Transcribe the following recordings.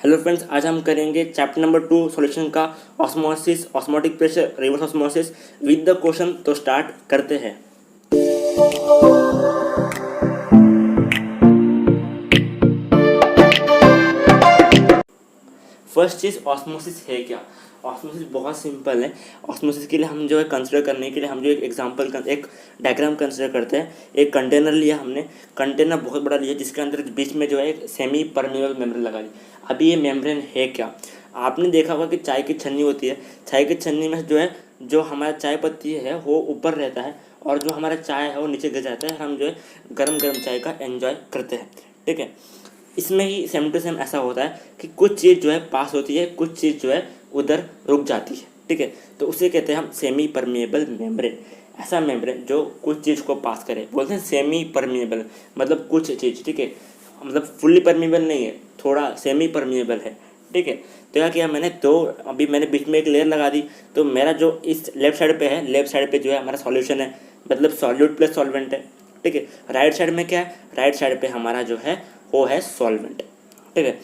Hello friends, आज हम करेंगे चैप्टर नंबर 2 सॉल्यूशन का osmosis, osmotic pressure, reverse osmosis with the question. तो स्टार्ट करते हैं। फर्स्ट चीज़, ऑस्मोसिस है क्या। ऑस्मोसिस बहुत सिंपल है। ऑस्मोसिस के लिए हम जो है कंसिडर करने के लिए हम जो एक एग्जांपल एक डायग्राम कंसिडर करते हैं। एक कंटेनर लिया हमने, कंटेनर बहुत बड़ा लिया जिसके अंदर बीच में जो है एक सेमी परमेबल मेम्ब्रेन लगा दी। अभी ये मेम्ब्रेन है क्या। आपने देखा होगा कि चाय की छन्नी होती है, चाय की छन्नी में जो है जो हमारा चाय पत्ती है वो ऊपर रहता है और जो हमारा चाय है वो नीचे गिर जाता है। हम जो है गरम गरम चाय का एंजॉय करते हैं, ठीक है। इसमें ही सेम टू सेम ऐसा होता है कि कुछ चीज़ जो है पास होती है, कुछ चीज़ जो है उधर रुक जाती है, ठीक है। तो उसे कहते हैं हम सेमी परमेबल मेम्ब्रेन। ऐसा मेम्ब्रेन जो कुछ चीज़ को पास करे, बोलते हैं सेमी परमेबल, मतलब कुछ चीज़, ठीक है। मतलब फुल्ली परमेबल नहीं है, थोड़ा सेमी परमेबल है, ठीक है। तो क्या किया मैंने, तो अभी मैंने बीच में एक लेयर लगा दी। तो मेरा जो इस लेफ्ट साइड पे है, लेफ्ट साइड पे जो है हमारा सॉल्यूशन है, मतलब सॉल्यूट प्लस सॉल्वेंट है, ठीक है। राइट साइड में क्या है, राइट साइड पे हमारा जो है वो है सॉल्वेंट, ठीक है।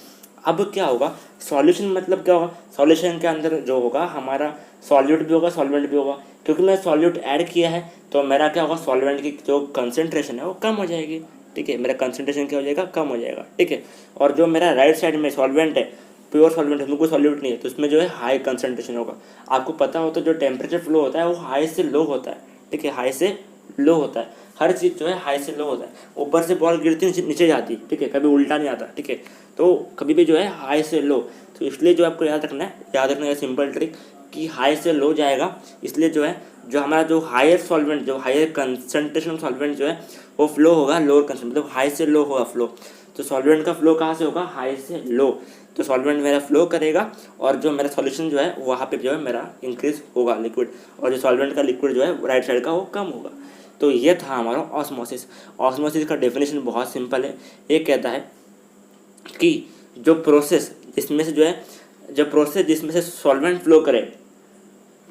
अब क्या होगा, सॉल्यूशन मतलब क्या होगा, सॉल्यूशन के अंदर जो होगा हमारा सॉल्यूट भी होगा, सॉल्वेंट भी होगा। क्योंकि मैं सॉल्यूट ऐड किया है तो मेरा क्या होगा, सॉल्वेंट की जो कंसनट्रेशन है वो कम हो जाएगी, ठीक है। मेरा कंसनट्रेशन क्या हो जाएगा, कम हो जाएगा, ठीक है। और जो मेरा राइट साइड में सॉल्वेंट है, प्योर सॉल्वेंट है, कोई सॉल्यूट नहीं है, तो उसमें जो है हाई कंसनट्रेशन होगा। आपको पता हो तो जो टेम्परेचर फ्लो होता है वो हाई से लो होता है, ठीक है, हाई से लो होता है। हर चीज़ जो है हाई से लो होता है। ऊपर से बॉल गिरती है नीचे जाती, ठीक है, कभी उल्टा नहीं आता, ठीक है। तो कभी भी जो है हाई से लो, तो इसलिए जो आपको याद रखना है, याद रखना है सिंपल ट्रिक कि हाई से लो जाएगा। इसलिए जो है जो हमारा जो हायर सॉल्वेंट, जो हायर कंसनट्रेशन सॉल्वेंट जो है वो फ्लो होगा लोअर कंसनट्रेशन, मतलब हाई से लो होगा फ्लो। तो सॉल्वेंट का फ्लो कहाँ से होगा, हाई से लो। तो सॉल्वेंट मेरा फ्लो करेगा और जो मेरा सॉल्यूशन जो है वहाँ पे जो है मेरा इंक्रीज होगा लिक्विड, और जो सॉल्वेंट का लिक्विड जो है राइट साइड का वो कम होगा। तो ये था हमारा ऑस्मोसिस। ऑस्मोसिस का डेफिनेशन बहुत सिंपल है। ये कहता है कि जो प्रोसेस जिसमें से जो है, जो प्रोसेस जिसमें से सॉल्वेंट फ्लो करे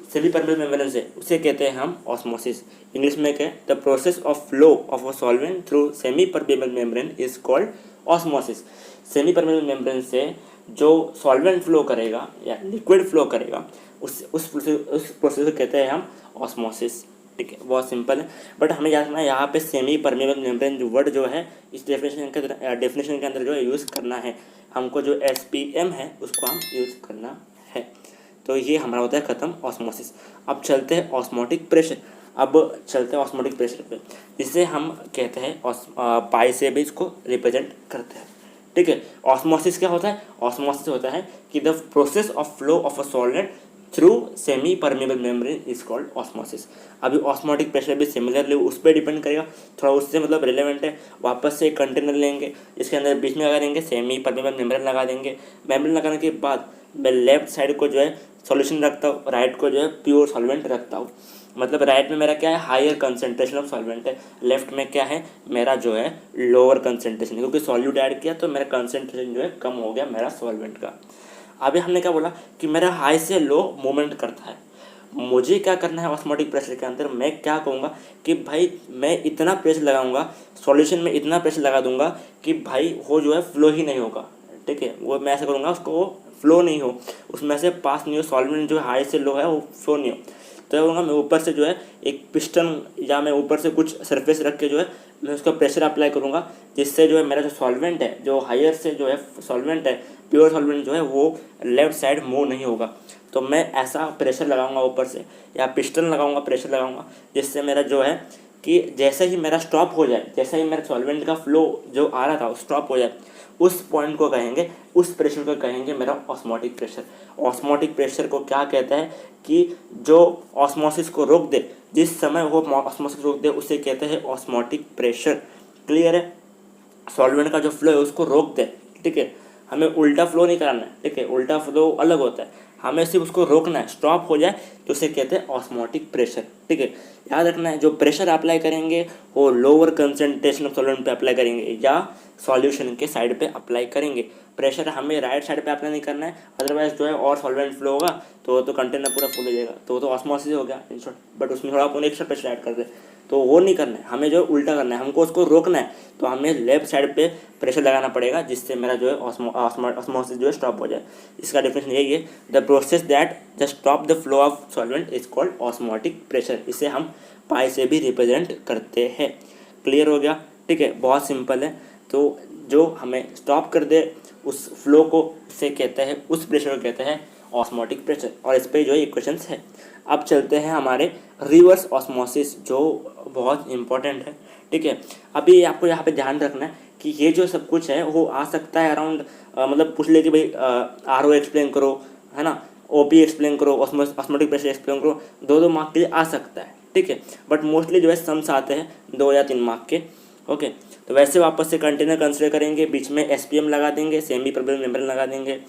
सेमी परमेबल मेम्ब्रेन से, उसे कहते हैं हम ऑस्मोसिस। इंग्लिश में क्या है, the process of flow of a solvent through semi permeable membrane is called osmosis. Semi permeable membrane से जो सॉल्वेंट फ्लो करेगा या लिक्विड फ्लो करेगा उस प्रोसेस को कहते हैं हम ऑस्मोसिस, ठीक है। बहुत सिंपल है, बट हमें याद रखना है यहाँ पे सेमी परमेबल मेम्ब्रेन जो वर्ड जो है इस डेफिनेशन के अंदर जो है यूज़ करना है। हमको जो SPM है उसको हम यूज़ करना है। तो ये हमारा होता है ख़त्म ऑस्मोसिस। अब चलते हैं ऑस्मोटिक प्रेशर। अब चलते हैं ऑस्मोटिक प्रेशर पे, जिसे हम कहते हैं पाई से भी इसको रिप्रेजेंट करते हैं, ठीक है। ऑस्मोसिस क्या होता है, ऑस्मोसिस होता है कि the process of flow of a solvent through semi permeable membrane is called osmosis. अभी ऑस्मोटिक प्रेशर भी सिमिलरली उस पर डिपेंड करेगा, थोड़ा उससे मतलब रिलेवेंट है। वापस से एक कंटेनर लेंगे, इसके अंदर बीच में लगा देंगे सेमी परमेबल मेम्ब्रेन लगा देंगे। मेम्ब्रेन लगाने के बाद मैं लेफ्ट साइड को जो है सॉल्यूशन रखता हूँ, राइट को जो है प्योर सॉल्वेंट रखता हूँ। मतलब राइट में मेरा क्या है, हायर कंसनट्रेशन ऑफ सॉल्वेंट है, लेफ्ट में क्या है मेरा जो है लोअर कंसनट्रेशन, क्योंकि सॉल्यूट ऐड किया तो मेरा कंसनट्रेशन जो है कम हो गया मेरा सॉल्वेंट का। अभी हमने क्या बोला कि मेरा हाई से लो मूवमेंट करता है। मुझे क्या करना है ऑस्मोटिक प्रेशर के अंदर, मैं क्या कहूँगा कि भाई मैं इतना प्रेशर लगाऊंगा, सॉल्यूशन में इतना प्रेशर लगा दूंगा कि भाई वो जो है फ्लो ही नहीं होगा, ठीक है। वो मैं ऐसा करूँगा उसको फ्लो नहीं हो, उसमें से पास नहीं हो, सॉल्वेंट जो हाई से लो है वो फ्लो नहीं हो। तो कहूँगा मैं ऊपर से जो है एक पिस्टन या मैं ऊपर से कुछ सरफेस रख के जो है मैं उसका प्रेशर अप्लाई करूँगा, जिससे जो है मेरा जो सॉल्वेंट है, जो हायर से जो है सॉल्वेंट है, प्योर सॉल्वेंट जो है वो लेफ्ट साइड मूव नहीं होगा। तो मैं ऐसा प्रेशर लगाऊंगा ऊपर से या पिस्टन लगाऊंगा, प्रेशर लगाऊंगा, जिससे मेरा जो है कि जैसे ही मेरा स्टॉप हो जाए, जैसे ही मेरा सॉल्वेंट का फ्लो जो आ रहा था वो स्टॉप हो जाए, उस पॉइंट को कहेंगे, उस प्रेशर को कहेंगे मेरा ऑस्मोटिक प्रेशर। ऑस्मोटिक प्रेशर को क्या कहते हैं कि जो ऑस्मोसिस को रोक दे, जिस समय वो ऑस्मोसिस रोक दे उसे कहते हैं ऑस्मोटिक प्रेशर। क्लियर है, सॉल्वेंट का जो फ्लो है उसको रोक दे, ठीक है। हमें उल्टा फ्लो नहीं कराना है, ठीक है, उल्टा फ्लो अलग होता है, हमें सिर्फ उसको रोकना है, स्टॉप हो जाए तो उसे कहते हैं ऑस्मोटिक प्रेशर, ठीक है। याद रखना है जो प्रेशर अप्लाई करेंगे वो लोअर कंसनट्रेशन ऑफ सॉल्वेंट पे अप्लाई करेंगे या सॉल्यूशन के साइड पे अप्लाई करेंगे। प्रेशर हमें राइट साइड पे अप्लाई नहीं करना है, अदरवाइज जो है और सॉल्वेंट फ्लो होगा तो कंटेनर पूरा फुल हो जाएगा, तो ऑस्मोसिस हो गया इन शॉर्ट, बट उसमें थोड़ा अपन एक्स्ट्रा प्रेशर ऐड कर दे। तो वो नहीं करना है, हमें जो है उल्टा करना है, हमको उसको रोकना है। तो हमें लेफ्ट साइड पे प्रेशर लगाना पड़ेगा, जिससे मेरा जो है ऑस्मोसिस जो है स्टॉप हो जाए। इसका डेफिनेशन यही है, the process that just stop the flow of solvent is called osmotic pressure. इसे हम पाई से भी रिप्रेजेंट करते हैं। क्लियर हो गया? ठीक है, बहुत सिंपल है। तो जो हमें स्टॉप कर दे उस फ्लो को से कहते हैं, उस प्रेशर को कहते हैं ऑस्मोटिक प्रेशर। और इस पे जो इक्वेशंस है। अब चलते हैं हमारे रिवर्स ऑस्मोसिस, जो बहुत इंपॉर्टेंट है। ठीक है, अभी आपको यहाँ पे ध्यान रखना है कि ये जो सब कुछ है वो आ सकता है अराउंड, मतलब पूछ ले कि भाई आर ओ एक्सप्लेन करो, है ना, ओ पी एक्सप्लेन करो, ऑस्मोटिक प्रेशर एक्सप्लेन करो, 2-2 मार्क के लिए आ सकता है। ठीक है, बट मोस्टली जो है सम्स आते हैं 2 या 3 मार्क के। ओके, तो वैसे वापस से कंटेनर कंसिडर करेंगे, बीच में एसपीएम लगा देंगे, सेमी परमेबल मेम्ब्रेन लगा देंगे,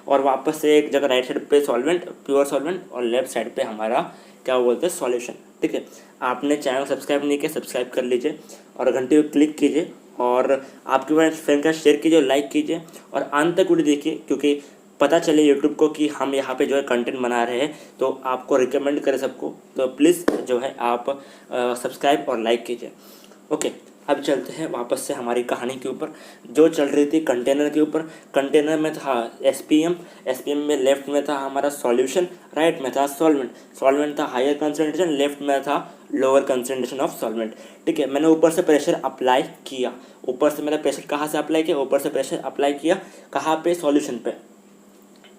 और वापस से एक जगह राइट साइड पे सॉल्वेंट, प्योर सॉल्वेंट, और लेफ्ट साइड पे हमारा क्या बोलते हैं सॉल्यूशन। ठीक है, आपने चैनल सब्सक्राइब नहीं किया, सब्सक्राइब कर लीजिए और घंटे पे क्लिक कीजिए, और आपके फ्रेंड का शेयर कीजिए, लाइक कीजिए, और अंत तक वीडियो देखिए, क्योंकि पता चले यूट्यूब को कि हम यहाँ पे जो है कंटेंट बना रहे हैं, तो आपको रिकमेंड करें सबको। तो प्लीज़ जो है आप सब्सक्राइब और लाइक कीजिए। ओके, अब चलते हैं वापस से हमारी कहानी के ऊपर, जो चल रही थी कंटेनर के ऊपर। कंटेनर में था एसपीएम, एसपीएम में लेफ्ट में था हमारा सॉल्यूशन, राइट में था सॉल्वेंट, सॉल्वेंट था हायर कंसनट्रेशन, लेफ्ट में था लोअर कंसनट्रेशन ऑफ सॉल्वेंट। ठीक है, मैंने ऊपर से प्रेशर अप्लाई किया, ऊपर से मैंने प्रेशर कहाँ से अप्लाई किया, ऊपर से प्रेशर अप्लाई किया कहाँ पे, सॉल्यूशन पे।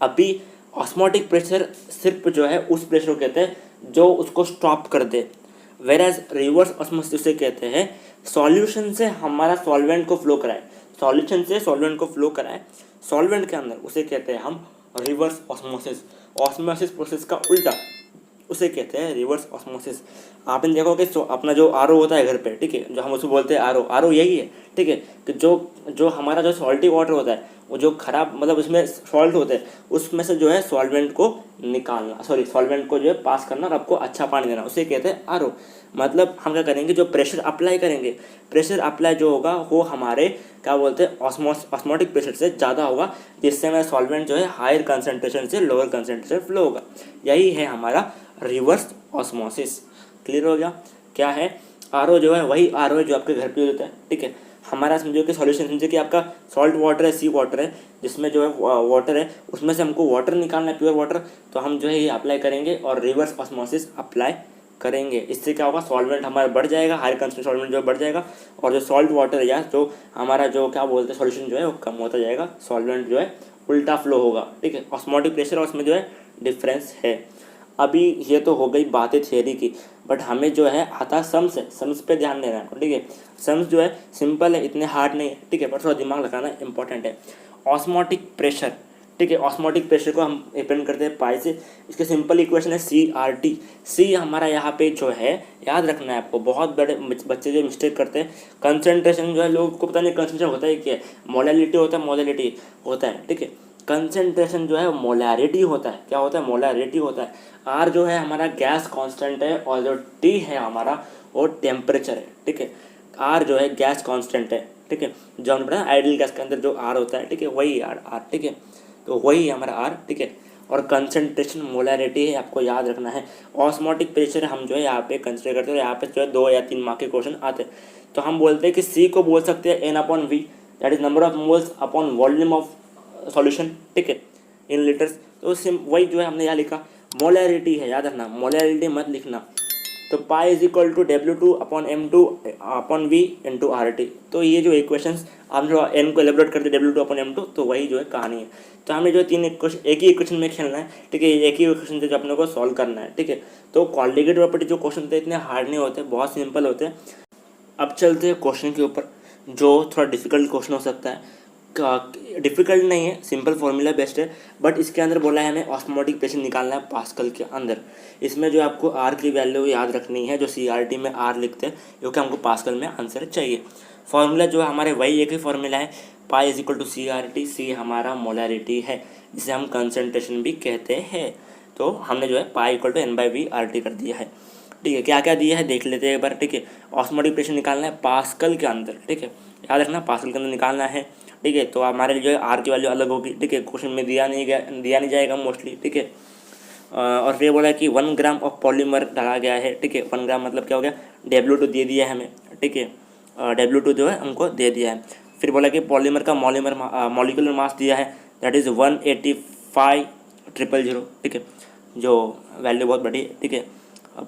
अभी ऑस्मोटिक प्रेशर सिर्फ जो है उस प्रेशर को कहते हैं जो उसको स्टॉप कर दे, वेर एज रिवर्स ऑस्मोसिस उसे कहते हैं सॉल्यूशन से हमारा सॉल्वेंट को फ्लो कराए, सॉल्यूशन से सॉल्वेंट को फ्लो कराए सॉल्वेंट के अंदर, उसे कहते हैं हम रिवर्स ऑस्मोसिस। ऑस्मोसिस प्रोसेस का उल्टा उसे कहते हैं रिवर्स ऑस्मोसिस। आपने देखो कि अपना जो आर होता है घर पे, ठीक है, जो हम उसको बोलते हैं आर ओ यही है। ठीक है, कि जो जो हमारा जो सॉल्टी वाटर होता है, वो जो खराब मतलब उसमें सॉल्ट होते हैं, उसमें से जो है सॉल्वेंट को निकालना, सॉरी सॉल्वेंट को जो है पास करना और आपको अच्छा पानी देना, उसे कहते हैं आर ओ। मतलब हम क्या करेंगे, जो प्रेशर अप्लाई करेंगे, प्रेशर अप्लाई जो होगा वो हमारे क्या बोलते हैं ऑस्मोटिक प्रेशर से ज़्यादा होगा, जिससे हमारा सॉल्वेंट जो है हायर कंसनट्रेशन से लोअर कंसनट्रेशन फ्लो होगा। यही है हमारा रिवर्स ऑस्मोसिस। क्लियर हो गया? क्या है आर ओ? जो है वही आर ओ है जो आपके घर पे होता है। ठीक है, हमारा समझो कि सॉल्यूशन, समझो कि आपका सॉल्ट वाटर है, सी वाटर है, जिसमें जो है वाटर है, उसमें से हमको वाटर निकालना है, प्योर वाटर। तो हम जो है ये अप्लाई करेंगे और रिवर्स ऑस्मोसिस अप्लाई करेंगे। इससे क्या होगा, सॉल्वेंट हमारा बढ़ जाएगा, हायर कंसंट्रेशन सॉल्वेंट जो बढ़ जाएगा, और जो सॉल्ट वाटर है या जो हमारा जो क्या बोलते हैं सॉल्यूशन जो है वो कम होता जाएगा, सॉल्वेंट जो है उल्टा फ्लो होगा। ठीक है, ऑस्मोटिक प्रेशर और उसमें जो है डिफरेंस है। अभी ये तो हो गई बातें थियरी की, बट हमें जो है आता सम्स है, सम्स पे ध्यान देना है। ठीक है, सम्स जो है सिंपल है, इतने हार्ड नहीं है। ठीक है, पर थोड़ा दिमाग लगाना इंपॉर्टेंट है। ऑस्मोटिक प्रेशर, ठीक है, ऑस्मोटिक प्रेशर को हम रिप्रेजेंट करते हैं पाई से। इसके सिंपल इक्वेशन है CRT। सी हमारा यहाँ पे जो है याद रखना है आपको, बहुत बड़े बच्चे जो मिस्टेक करते हैं, कंसनट्रेशन जो है लोगों को पता नहीं कंसनट्रेशन होता है क्या है, मोलैलिटी होता है, मोलैलिटी होता है। ठीक है, कंसनट्रेशन जो है मोलैरिटी होता है, क्या होता है, मोलैरिटी होता है। आर जो है हमारा गैस कांस्टेंट है, और जो टी है हमारा वो टेम्परेचर है। ठीक है, आर जो है गैस कांस्टेंट है। ठीक है, जो हमने पढ़ा आइडियल गैस के अंदर जो आर होता है, ठीक है, वही आर। ठीक है, तो वही हमारा आर। ठीक है, और कंसनट्रेशन मोलैरिटी है, आपको याद रखना है। ऑस्मोटिक प्रेशर हम जो है यहाँ पे कंसिडर करते हैं, यहाँ पे जो है 2 या 3 मार्क के क्वेश्चन आते हैं। तो हम बोलते हैं कि सी को बोल सकते हैं N/V, that is number of moles upon volume of solution. ठीक है, इन लीटर्स। तो वही जो है हमने यहाँ लिखा मोलैरिटी है, याद रखना, मोलैरिटी मत लिखना। तो pi is equal to W2/M2/V into RT। तो ये जो इक्वेशंस हम जो n को एलेबोरेट करते W2/M2, तो वही जो है कहानी है। तो हमें जो 3 इक्वेशन एक ही इक्वेशन में खेलना है। ठीक है, एक ही इक्वेशन से जो अपने को सॉल्व करना है। ठीक है, तो क्वाड्रेटिक प्रॉपर्टी जो क्वेश्चन थे इतने हार्ड नहीं होते, बहुत सिंपल होते हैं। अब चलते हैं क्वेश्चन के ऊपर, जो थोड़ा डिफिकल्ट क्वेश्चन हो सकता है। डिफिकल्ट नहीं है, सिंपल फॉर्मूला बेस्ट है, बट इसके अंदर बोला है हमें ऑस्मोटिक प्रेशर निकालना है पास्कल के अंदर। इसमें जो आपको आर की वैल्यू याद रखनी है, जो CRT में आर लिखते हैं, क्योंकि हमको पास्कल में आंसर चाहिए। फॉर्मूला जो है हमारे वही एक ही फॉर्मूला है, pi is equal to CRT। C हमारा मोलैरिटी है, जिसे हम कंसनट्रेशन भी कहते हैं। तो हमने जो है pi equal to N/V RT कर दिया है। ठीक है, क्या क्या दिया है देख लेते हैं एक बार। ठीक है, ऑस्मोटिक प्रेशर निकालना है पास्कल के अंदर। ठीक है, याद रखना पास्कल के अंदर निकालना है। ठीक है, तो हमारे जो है आर की वैल्यू अलग होगी। ठीक है, क्वेश्चन में दिया नहीं जाएगा मोस्टली। ठीक है, और फिर बोला है कि 1 ग्राम ऑफ पॉलीमर डाला गया है। ठीक है, 1 ग्राम मतलब क्या हो गया, W2 दे दिया है हमें, ठीक है, W2 जो है हमको दे दिया है। फिर बोला कि पॉलीमर का मॉलिकुलर मास दिया है, दैट इज़ 185,000, ठीक है, जो वैल्यू बहुत बड़ी है, ठीक है,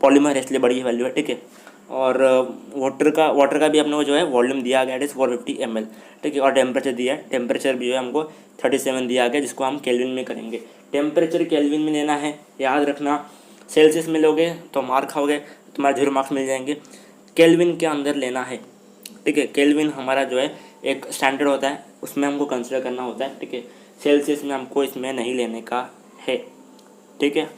पॉलीमर है इसलिए बड़ी वैल्यू है, ठीक है। और वाटर का भी अपने को जो है वॉल्यूम दिया गया, इट इज़ 450 ml, ठीक है। और टेम्परेचर दिया है, टेम्परेचर भी जो है हमको 37 दिया गया, जिसको हम केल्विन में करेंगे। टेम्परेचर केल्विन में लेना है, याद रखना। सेल्सियस में लोगे तो मार्क खाओगे, तुम्हारे 0 मार्क्स मिल जाएंगे। केल्विन के अंदर लेना है, ठीक है। केल्विन हमारा जो है एक स्टैंडर्ड होता है, उसमें हमको कंसिडर करना होता है, ठीक है। सेल्सियस में हमको इसमें नहीं लेने का है, ठीक है।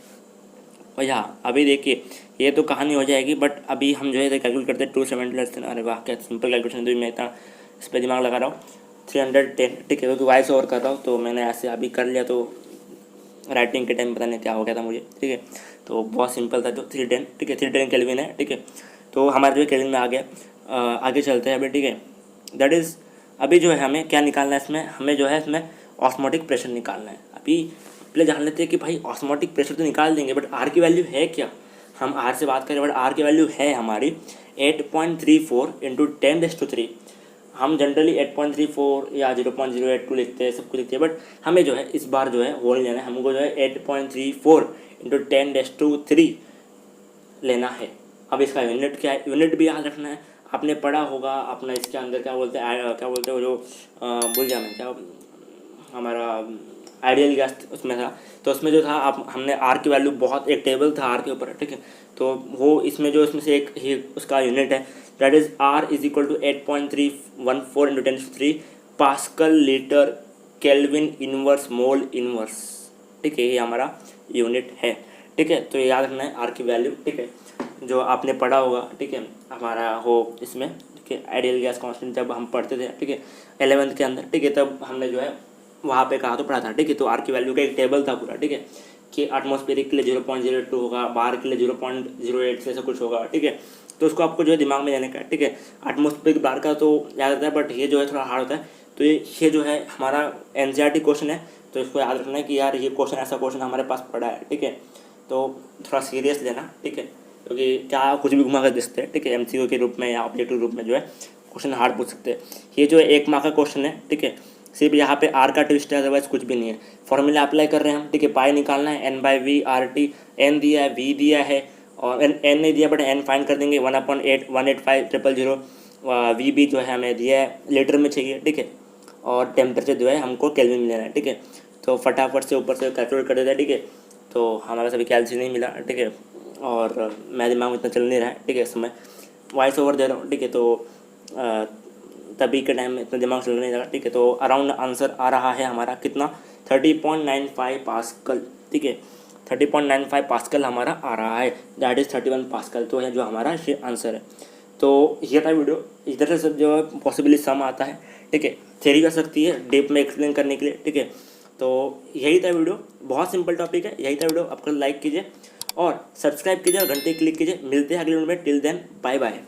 और यहाँ अभी देखिए ये तो कहानी हो जाएगी, बट अभी हम जो है कैलकुलेट करते हैं 270 अरे वाह क्या सिंपल कैलकुलेशन, तो मैं इतना इस पर दिमाग लगा रहा हूँ। 310, ठीक है, क्योंकि वॉइस ओवर कर रहा हूँ तो मैंने ऐसे अभी कर लिया, तो राइटिंग के टाइम पता नहीं क्या हो गया था मुझे, ठीक है। तो बहुत सिंपल था, तो 310, ठीक है, 310 केल्विन है, ठीक है। तो हमारे जो है केल्विन में आ गया। आगे चलते हैं अभी, ठीक है। दैट इज़ अभी जो है हमें क्या निकालना है इसमें, हमें जो है इसमें ऑस्मोटिक प्रेशर निकालना है। अभी पहले जान लेते हैं कि भाई ऑस्मोटिक प्रेशर तो निकाल देंगे, बट आर की वैल्यू है क्या। हम आर से बात करें, बट आर की वैल्यू है हमारी 8.34 × 10⁻³ हम जनरली 8.34 या 0.082 लिखते हैं, सब कुछ लिखते हैं, बट हमें जो है इस बार जो है वो नहीं लेना है, हमको जो है 8.34 × 10⁻³ लेना है। अब इसका यूनिट क्या है, यूनिट भी याद रखना है, आपने पढ़ा होगा अपना इसके अंदर क्या बोलते हैं वो जो भूल गया मैं, क्या हमारा आइडियल गैस उसमें था, तो उसमें जो था आप हमने आर की वैल्यू बहुत, एक टेबल था आर के ऊपर, ठीक है। तो वो इसमें जो इसमें से एक ही उसका यूनिट है, that is R is equal to 8.314 × 10⁻³ pascal litre kelvin inverse mole inverse, ठीक है, ये हमारा यूनिट है, ठीक है। तो ये याद रखना है आर की वैल्यू, ठीक है, जो आपने पढ़ा होगा, ठीक है, हमारा हो इसमें, ठीक है, आइडियल गैस कांस्टेंट जब हम पढ़ते थे, ठीक है, 11th के अंदर, ठीक है, तब हमने जो है वहाँ पे कहा तो पढ़ा था, ठीक है। तो आर की वैल्यू का एक टेबल था पूरा, ठीक है, कि एटमॉस्फेरिक के लिए 0.02 होगा, बाहर के लिए 0.08 से ऐसा कुछ होगा, ठीक है। तो उसको आपको जो है दिमाग में लेने का है, ठीक है। एटमॉस्फेरिक बाहर का तो याद रहता है, बट ये जो है थोड़ा हार्ड होता है। तो ये जो है हमारा NCERT क्वेश्चन है, तो इसको याद रखना है कि यार ये क्वेश्चन ऐसा क्वेश्चन हमारे पास पड़ा है, ठीक है। तो थोड़ा सीरियस लेना, ठीक है, क्योंकि क्या कुछ भी घुमा कर दिखते हैं, ठीक है, MCQ के रूप में या ऑब्जेक्टिव रूप में जो है क्वेश्चन हार्ड पूछ सकते हैं। ये जो है 1 मार्क का क्वेश्चन है, ठीक है, सिर्फ यहाँ पे आर का ट्विस्ट है, अदरवाइज कुछ भी नहीं है। फॉर्मूला अप्लाई कर रहे हैं हम, ठीक है, पाई निकालना है, N/V RT, N दिया है, V दिया है, और N नहीं दिया बट N फाइंड कर देंगे, 1/8 V भी जो है हमें दिया है, लीटर में चाहिए, ठीक है। और टेम्परेचर जो है हमको केल्विन में लेना है, ठीक है। तो फटाफट से ऊपर से कैलकुलेट कर देता है, ठीक है। तो हमारा सभी कैलसी नहीं मिला, ठीक है, और मैं दिमाग में इतना चल नहीं रहा है, ठीक है, समय वॉइस ओवर दे रहा हूँ, ठीक है। तो तभी के टाइम में इतना दिमाग चल नहीं रहा, ठीक है। तो अराउंड आंसर आ रहा है हमारा कितना, 30.95 पास्कल, ठीक है, 30.95 पास्कल हमारा आ रहा है, दैट इज़ 31 पास्कल, तो है जो हमारा ये आंसर है। तो ये था वीडियो, इधर से जो है पॉसिबली सम आता है, ठीक है, थ्योरी कर सकती है डीप में एक्सप्लेन करने के लिए, ठीक है। तो यही था वीडियो, बहुत सिंपल टॉपिक है, यही था वीडियो। आपको लाइक कीजिए और सब्सक्राइब कीजिए और घंटे क्लिक कीजिए। मिलते हैं अगले वीडियो में, टिल देन बाय बाय।